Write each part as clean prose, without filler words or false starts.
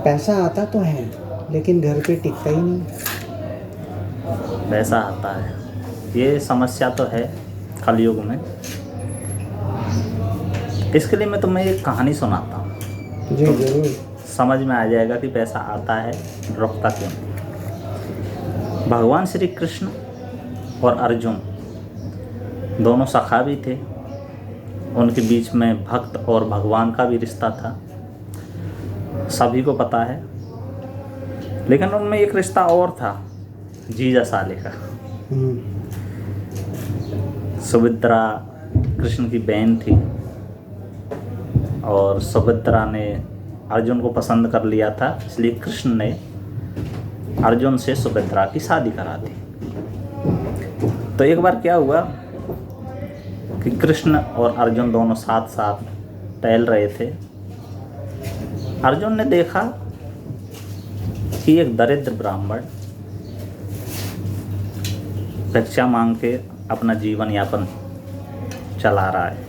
पैसा आता तो है लेकिन घर पे टिकता ही नहीं। पैसा आता है, ये समस्या तो है कलयुग में। इसके लिए मैं तुम्हें एक कहानी सुनाता हूँ, जी जरूर। समझ में आ जाएगा कि पैसा आता है, रुकता क्यों नहीं। भगवान श्री कृष्ण और अर्जुन दोनों सखा भी थे। उनके बीच में भक्त और भगवान का भी रिश्ता था, सभी को पता है। लेकिन उनमें एक रिश्ता और था, जीजा साले का। सुभद्रा कृष्ण की बहन थी और सुभद्रा ने अर्जुन को पसंद कर लिया था, इसलिए कृष्ण ने अर्जुन से सुभद्रा की शादी करा दी। तो एक बार क्या हुआ कि कृष्ण और अर्जुन दोनों साथ साथ टहल रहे थे। अर्जुन ने देखा कि एक दरिद्र ब्राह्मण भिक्षा मांग के अपना जीवन यापन चला रहा है।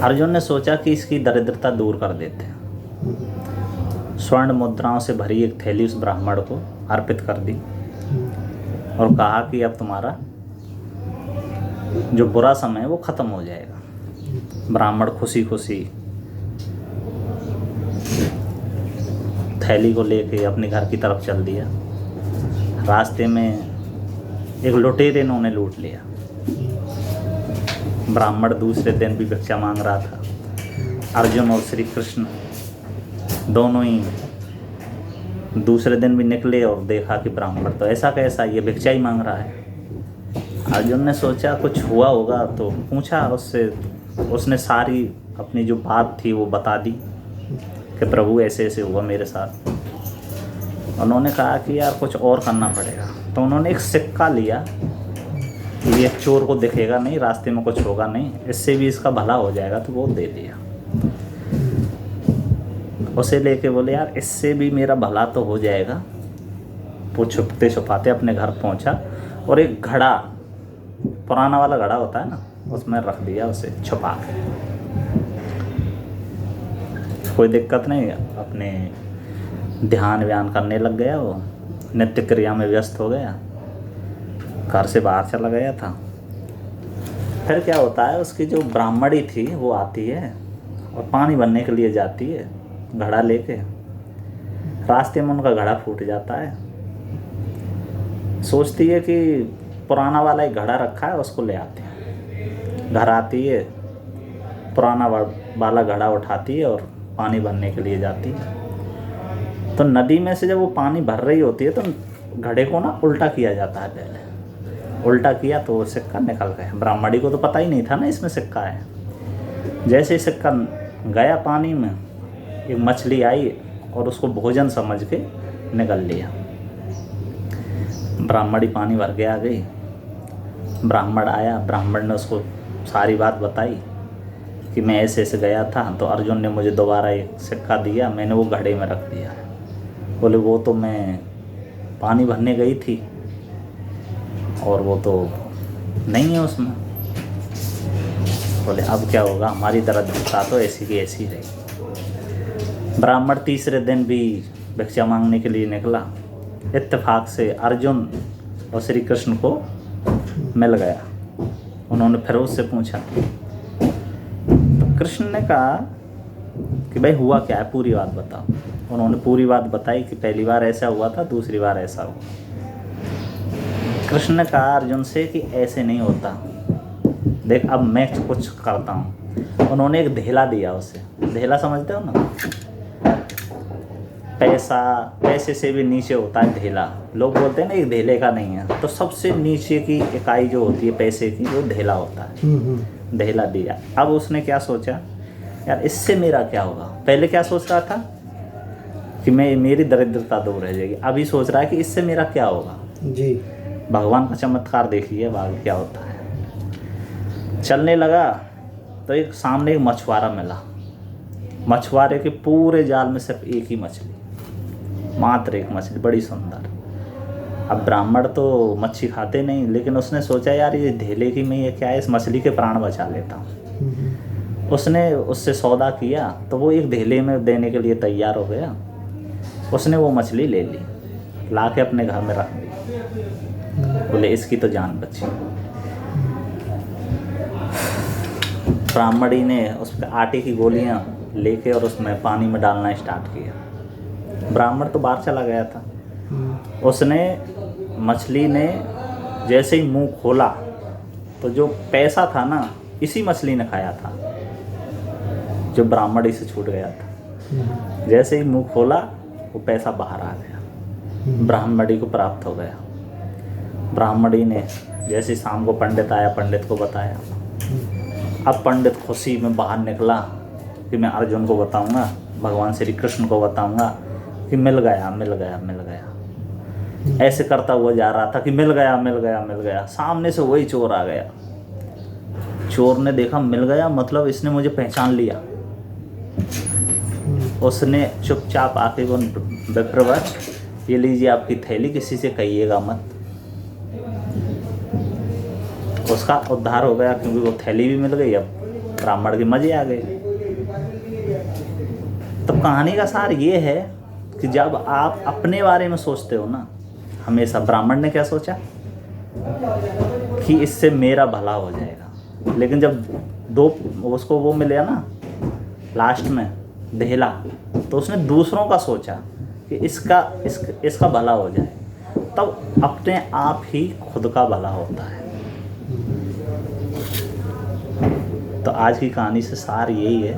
अर्जुन ने सोचा कि इसकी दरिद्रता दूर कर देते हैं। स्वर्ण मुद्राओं से भरी एक थैली उस ब्राह्मण को अर्पित कर दी और कहा कि अब तुम्हारा जो बुरा समय है वो ख़त्म हो जाएगा। ब्राह्मण खुशी खुशी थैली को लेके अपने घर की तरफ चल दिया। रास्ते में एक लुटेरे ने उन्हें लूट लिया। ब्राह्मण दूसरे दिन भी भिक्षा मांग रहा था। अर्जुन और श्री कृष्ण दोनों ही दूसरे दिन भी निकले और देखा कि ब्राह्मण तो ऐसा कैसा, ये भिक्षा ही मांग रहा है। अर्जुन ने सोचा कुछ हुआ होगा, तो पूछा उससे। उसने सारी अपनी जो बात थी वो बता दी कि प्रभु ऐसे ऐसे हुआ मेरे साथ। उन्होंने कहा कि यार कुछ और करना पड़ेगा। तो उन्होंने एक सिक्का लिया कि ये चोर को दिखेगा नहीं, रास्ते में कुछ होगा नहीं, इससे भी इसका भला हो जाएगा, तो वो दे दिया। उसे लेके बोले यार इससे भी मेरा भला तो हो जाएगा। वो छुपते छुपाते अपने घर पहुंचा और एक घड़ा, पुराना वाला घड़ा होता है ना, उसमें रख दिया उसे छुपा के। कोई दिक्कत नहीं, अपने ध्यान व्यान करने लग गया। वो नित्य क्रिया में व्यस्त हो गया, घर से बाहर चला गया था। फिर क्या होता है, उसकी जो ब्राह्मणी थी वो आती है और पानी भरने के लिए जाती है घड़ा लेके। रास्ते में उनका घड़ा फूट जाता है। सोचती है कि पुराना वाला एक घड़ा रखा है, उसको ले आते हैं। घर आती है, पुराना वाला घड़ा उठाती है और पानी भरने के लिए जाती है। तो नदी में से जब वो पानी भर रही होती है तो घड़े को ना उल्टा किया जाता है। पहले उल्टा किया तो वो सिक्का निकल गया। ब्राह्मणी को तो पता ही नहीं था ना इसमें सिक्का है। जैसे ही सिक्का गया पानी में, एक मछली आई और उसको भोजन समझ के निकल लिया। ब्राह्मणी पानी भर के आ गई। ब्राह्मण आया, ब्राह्मण ने उसको सारी बात बताई कि मैं ऐसे ऐसे गया था, तो अर्जुन ने मुझे दोबारा एक सिक्का दिया, मैंने वो घड़े में रख दिया है। बोले वो तो मैं पानी भरने गई थी और वो तो नहीं है उसमें। बोले अब क्या होगा, हमारी दरिद्रता तो ऐसी की ऐसी रही। ब्राह्मण तीसरे दिन भी भिक्षा मांगने के लिए निकला। इत्तेफाक से अर्जुन और श्री कृष्ण को मिल गया। उन्होंने फिर उससे पूछा। तो कृष्ण ने कहा कि भाई हुआ क्या है, पूरी बात बताओ। उन्होंने पूरी बात बताई कि पहली बार ऐसा हुआ था, दूसरी बार ऐसा हुआ। कृष्ण ने कहा अर्जुन से कि ऐसे नहीं होता, देख अब मैं कुछ करता हूँ। उन्होंने एक धेला दिया उसे। धेला समझते हो ना, पैसे से भी नीचे होता है धेला। लोग बोलते हैं ना एक धेले का नहीं है, तो सबसे नीचे की इकाई जो होती है पैसे की, वो धेला होता है। धेला दिया। अब उसने क्या सोचा, यार इससे मेरा क्या होगा। पहले क्या सोच रहा था कि मेरी दरिद्रता दूर रह जाएगी। अभी सोच रहा है कि इससे मेरा क्या होगा। जी, भगवान का चमत्कार देखिए बाद क्या होता है। चलने लगा तो एक सामने एक मछुआरा मिला। मछुआरे के पूरे जाल में सिर्फ एक ही मछली, मात्र एक मछली, बड़ी सुंदर। अब ब्राह्मण तो मच्छी खाते नहीं, लेकिन उसने सोचा यार ये धेले की मैं ये क्या है, इस मछली के प्राण बचा लेता हूँ। उसने उससे सौदा किया तो वो एक धेले में देने के लिए तैयार हो गया। उसने वो मछली ले ली, ला के अपने घर में रख दी। बोले इसकी तो जान बची। ब्राह्मणी ने उस पर आटे की गोलियां लेके और उसमें पानी में डालना स्टार्ट किया। ब्राह्मण तो बाहर चला गया था। उसने मछली ने जैसे ही मुंह खोला तो जो पैसा था ना, इसी मछली ने खाया था जो ब्राह्मणी से छूट गया था। जैसे ही मुंह खोला वो पैसा बाहर आ गया, ब्राह्मणी को प्राप्त हो गया। ब्राह्मणी ने जैसे शाम को पंडित आया, पंडित को बताया। अब पंडित खुशी में बाहर निकला कि मैं अर्जुन को बताऊंगा, भगवान श्री कृष्ण को बताऊंगा कि मिल गया मिल गया मिल गया। ऐसे करता हुआ जा रहा था कि मिल गया मिल गया मिल गया। सामने से वही चोर आ गया। चोर ने देखा मिल गया मतलब इसने मुझे पहचान लिया। उसने चुपचाप आके वो विप्रवर, ये लीजिए आपकी थैली, किसी से कहिएगा मत। उसका उद्धार हो गया क्योंकि वो थैली भी मिल गई। अब ब्राह्मण के मजे आ गए। तो कहानी का सार ये है कि जब आप अपने बारे में सोचते हो ना, हमेशा ब्राह्मण ने क्या सोचा कि इससे मेरा भला हो जाएगा, लेकिन जब दो उसको वो मिले ना लास्ट में ढेला, तो उसने दूसरों का सोचा कि इसका भला हो जाए, तब अपने आप ही खुद का भला होता है। तो आज की कहानी से सार यही है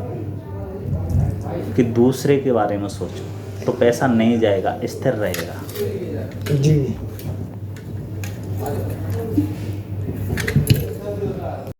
कि दूसरे के बारे में सोचो तो पैसा नहीं जाएगा, स्थिर रहेगा। जी।